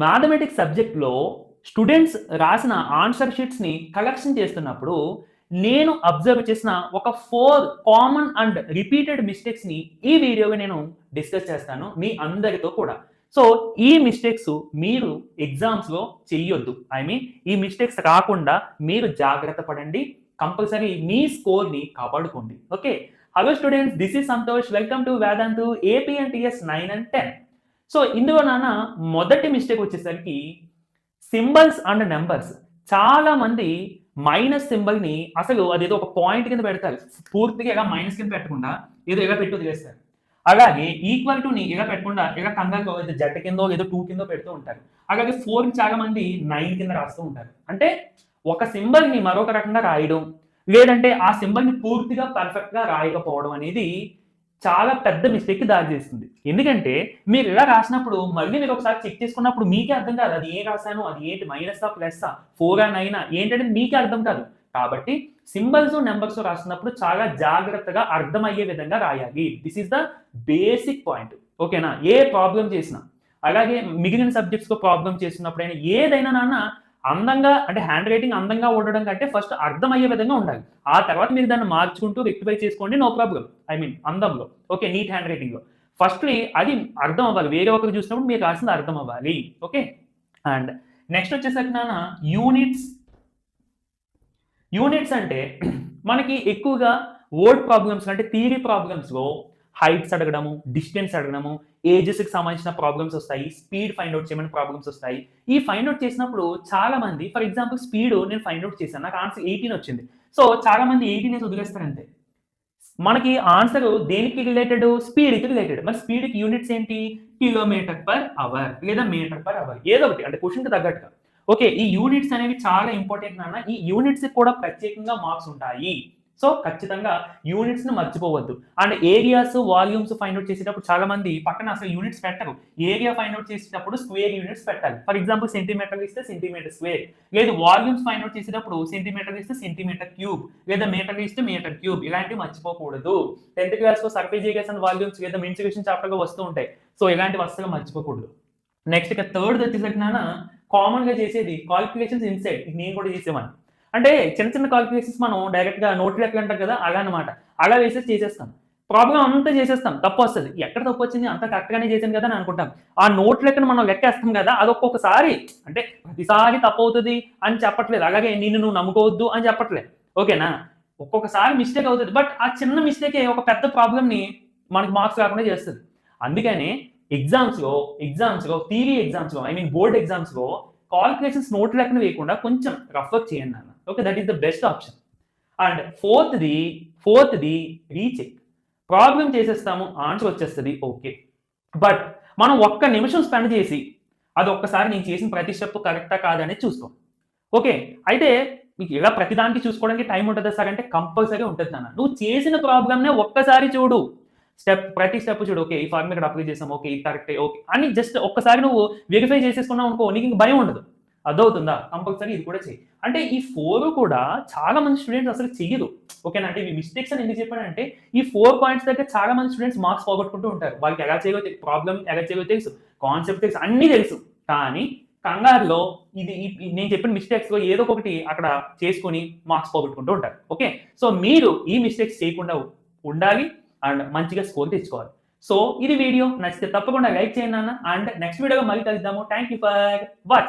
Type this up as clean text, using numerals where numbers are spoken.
Mathematics సబ్జెక్ట్‌లో students రాసిన answer షీట్స్‌ని collection చేస్తున్నప్పుడు, నేను అబ్జర్వ్ చేసిన ఒక 4 కామన్ అండ్ రిపీటెడ్ మిస్టేక్స్‌ని ఈ వీడియోలో నేను డిస్కస్ చేస్తాను మీ అందరితో కూడా. సో, ఈ మిస్టేక్స్ మీరు ఎగ్జామ్స్‌లో చెయ్యొద్దు. ఐ మీన్ ఈ మిస్టేక్స్ రాకుండా మీరు జాగ్రత్త పడండి. కంపల్సరీ మీ స్కోర్‌ని కాపాడుకోండి. Okay. Hello students, this is Santosh. Welcome to Vedantu AP and TS 9 and 10. So, ఇందులో మొదటి మిస్టేక్ వచ్చేసరికి సింబల్స్ అండ్ నంబర్స్. చాలా మంది మైనస్ సింబల్‌ని అసలు అదేదో ఒక పాయింట్ కింద పెడతారు. పూర్తిగా ఇలా మైనస్ కింద పెట్టకుండా ఏదో ఇలా పెట్టి వదిలేస్తారు. అలాగే ఈక్వల్ టుని ఇలా పెట్టకుండా ఇలా కంగారులో ఏదో జెడ్ కిందో ఏదో 2 కిందో పెడుతూ ఉంటారు. అలాగే 4ని చాలా మంది 9 కింద రాస్తూ ఉంటారు. అంటే ఒక సింబల్‌ని మరొక రకంగా రాయడం, లేదంటే ఆ సింబల్‌ని పూర్తిగా పర్ఫెక్ట్‌గా రాయకపోవడం అనేది చాలా పెద్ద మిస్టేక్‌కి దారితీస్తుంది. ఎందుకంటే మీరు ఇలా రాసినప్పుడు మళ్ళీ మీరు ఒకసారి చెక్ చేసుకున్నప్పుడు మీకే అర్థం కాదు. అది ఏం రాసాను? అది ఏంటి? మైనసా? ప్లస్సా? 4ఆ? 9ఆ? ఏంటనేది మీకే అర్థం కాదు. కాబట్టి సింబల్స్, నంబర్స్ రాస్తున్నప్పుడు చాలా జాగ్రత్తగా అర్థమయ్యే విధంగా రాయాలి. This is the basic point. ఓకేనా? ఏ ప్రాబ్లమ్ చేసినా. అలాగే మిగిలిన సబ్జెక్ట్స్‌లో ప్రాబ్లమ్ చేసినప్పుడైనా ఏదైనా అందంగా అంటే హ్యాండ్ రైటింగ్ అందంగా ఉండడం కంటే ఫస్ట్ అర్థమయ్యే విధంగా ఉండాలి. ఆ తర్వాత మీరు దాన్ని మార్చుకుంటూ రెక్టిఫై చేసుకోండి. No problem. ఐ మీన్ అందంలో. ఓకే. నీట్ హ్యాండ్ రైటింగ్‌లో. ఫస్ట్‌లీ అది అర్థం అవ్వాలి. వేరే ఒకరు చూసినప్పుడు మీరు రాసింది అర్థం అవ్వాలి. ఓకే. అండ్ నెక్స్ట్ వచ్చేసరికి యూనిట్స్. యూనిట్స్ అంటే మనకి ఎక్కువగా వర్డ్ ప్రాబ్లమ్స్ అంటే థియరీ ప్రాబ్లమ్స్‌లో హైట్స్ అడగడము, డిస్టెన్స్ అడగడము, ఏజెస్‌కి సంబంధించిన ప్రాబ్లమ్స్ వస్తాయి. స్పీడ్ ఫైండ్ ఔట్ చేయమని ప్రాబ్లమ్స్ వస్తాయి. ఈ ఫైండ్ ఔట్ చేసినప్పుడు చాలా మంది ఫర్ ఎగ్జాంపుల్ స్పీడ్ నేను ఫైండ్ ఔట్ చేశాను. నాకు ఆన్సర్ 18 వచ్చింది. సో చాలా మంది 18 ఏసి వదిలేస్తారు అంతే. మనకి ఆన్సర్ దేనికి రిలేటెడ్? స్పీడ్‌కి రిలేటెడ్. మరి స్పీడ్‌కి యూనిట్స్ ఏంటి? కిలోమీటర్ పర్ అవర్ లేదా మీటర్ పర్ అవర్ ఏదో ఒకటి. అంటే క్వెషన్‌కి తగ్గట్టుగా. ఓకే. ఈ యూనిట్స్ అనేవి చాలా ఇంపార్టెంట్ నాన్న. ఈ యూనిట్స్‌కి కూడా ప్రత్యేకంగా మార్క్స్ ఉంటాయి. సో, ఖచ్చితంగా యూనిట్స్‌ని మర్చిపోవద్దు. And areas, volumes find out చేసేటప్పుడు చాలా మంది పక్కన అసలు యూనిట్స్ పెట్టరు. ఏరియా ఫైండ్ ఔట్ చేసేటప్పుడు స్క్వేర్ యూనిట్స్ పెట్టాలి. ఫర్ ఎగ్జాంపుల్ సెంటీమీటర్ ఇస్తే సెంటీమీటర్ స్క్వేర్. లేదు వాల్యూమ్స్ ఫైండ్ ఔట్ చేసేటప్పుడు సెంటీమీటర్ ఇస్తే సెంటీమీటర్ క్యూబ్ లేదా మీటర్ ఇస్తే మీటర్ క్యూబ్. ఇలాంటివి మర్చిపోకూడదు. 10th క్లాస్‌లో సర్ఫేస్ ఏరియాస్ అండ్ వాల్యూమ్స్ లేదా మెన్సురేషన్ చాప్టర్‌లో వస్తూ ఉంటాయి. సో, ఇలాంటివి అస్సలు మర్చిపోకూడదు. నెక్స్ట్ ఇక థర్డ్‌ది వచ్చేసరికి కామన్‌గా చేసేది కాలిక్యులేషన్స్ ఇన్సైడ్. ఇది నేను కూడా చేసేవాడిని. అంటే చిన్న కాలిక్యులేషన్స్ మనం డైరెక్ట్‌గా నోట్ లెక్కలు అంటాం కదా! అలా అన్నమాట. అలా వేసేసి చేసేస్తాం. ప్రాబ్లమ్ అంతా చేసేస్తాం. తప్పొస్తది. ఎక్కడ తప్పొచ్చింది? అంతా కరెక్ట్‌గానే చేశాను కదా! అని అనుకుంటాం. ఆ నోట్ లెక్కను మనం లెక్కేస్తాం కదా! అది ఒక్కొక్కసారి అంటే ప్రతిసారి తప్పవుతది అని చెప్పట్లేదు. అలాగే నిన్ను నువ్వు నమ్ముకోవద్దు అని చెప్పట్లేదు. ఓకేనా? ఒక్కొక్కసారి మిస్టేక్ అవుతది. బట్ ఆ చిన్న మిస్టేకే ఒక పెద్ద ప్రాబ్లమ్‌ని మనకు మార్క్స్ రాకుండా చేస్తది. అందుకనే ఎగ్జామ్స్‌లో థియరీ ఎగ్జామ్స్‌లో ఐ మీన్ బోర్డ్ ఎగ్జామ్స్‌లో కాలిక్యులేషన్స్ నోట్ లెక్కన వేయకుండా కొంచెం రఫ్ వర్క్ చేయండి నాన్న. Okay. That is the best option. And ఫోర్త్‌ది రీచెక్. ప్రాబ్లమ్ చేసేస్తాము. ఆన్సర్ వచ్చేస్తది. ఓకే. బట్ మనం ఒక్క నిమిషం స్పెండ్ చేసి అది ఒక్కసారి నేను చేసిన ప్రతి స్టెప్ కరెక్టా కాదా అనేది చూసుకోం. ఓకే. అయితే మీకు ఇలా ప్రతిదానికి చూసుకోవడానికి టైం ఉంటదా సార్ అంటే కంపల్సరీ ఉంటది నాన్న. నువ్వు చేసిన ప్రాబ్లమ్‌నే ఒక్కసారి చూడు. ప్రతి స్టెప్ చూడు. ఓకే. ఈ ఫార్ములా ఇక్కడ అప్లై చేసాం. ఓకే. ఇది కరెక్టే. ఓకే. అని జస్ట్ ఒక్కసారి నువ్వు వెరిఫై చేసేసుకున్నావనుకో నీకు ఇంక భయం ఉండదు. అర్థమవుతుందా? కంపల్సరీ ఇది కూడా చెయ్యి. అంటే ఈ 4 కూడా చాలా మంది స్టూడెంట్స్ అసలు చెయ్యరు. ఓకేనా? అంటే ఇవి మిస్టేక్స్ అని ఎందుకు చెప్పానంటే ఈ 4 పాయింట్స్ దగ్గర చాలా మంది స్టూడెంట్స్ మార్క్స్ పోగొట్టుకుంటూ ఉంటారు. వాళ్ళకి ఎలా చేయాలో ప్రాబ్లమ్ ఎలా చేయాలో తెలుసు. కాన్సెప్ట్ తెలుసు. అన్నీ తెలుసు. కానీ కంగారులో నేను చెప్పిన మిస్టేక్స్‌లో ఏదో ఒకటి అక్కడ చేసుకొని మార్క్స్ పోగొట్టుకుంటూ ఉంటారు. ఓకే. సో, మీరు ఈ మిస్టేక్స్ చేయకుండా ఉండాలి. అండ్ మంచిగా స్కోర్ తెచ్చుకోవాలి. సో, ఇది వీడియో నచ్చితే తప్పకుండా లైక్ చేయండి నాన్న. అండ్ నెక్స్ట్ వీడియోలో మళ్ళీ కలుద్దాము. Thank you for watching.